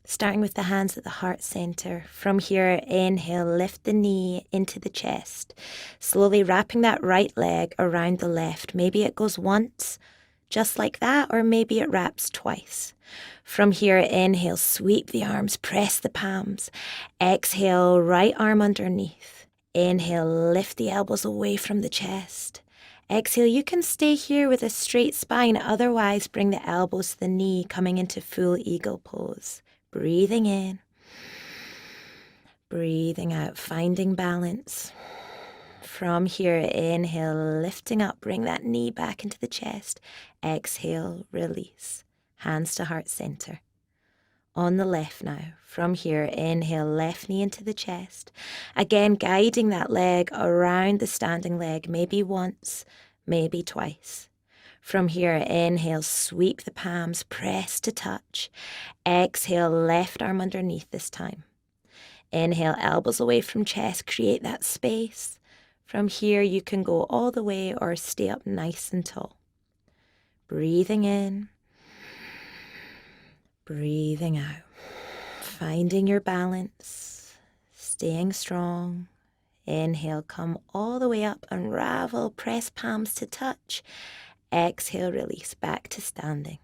Starting with the hands at the heart center. From here, inhale, lift the knee into the chest. Slowly wrapping that right leg around the left. Maybe it goes once, just like that, or maybe it wraps twice. From here, inhale, sweep the arms, press the palms. Exhale, right arm underneath. Inhale, lift the elbows away from the chest. Exhale, you can stay here with a straight spine, otherwise bring the elbows to the knee, coming into full eagle pose. Breathing in, breathing out, finding balance. From here, inhale, lifting up, bring that knee back into the chest. Exhale, release, hands to heart center. On the left now. From here, inhale, left knee into the chest. Again, guiding that leg around the standing leg, maybe once, maybe twice. From here, inhale, sweep the palms, press to touch. Exhale, left arm underneath this time. Inhale, elbows away from chest, create that space. From here, you can go all the way or stay up nice and tall. Breathing in, breathing out. Finding your balance, staying strong. Inhale, come all the way up, unravel, press palms to touch. Exhale, release, back to standing.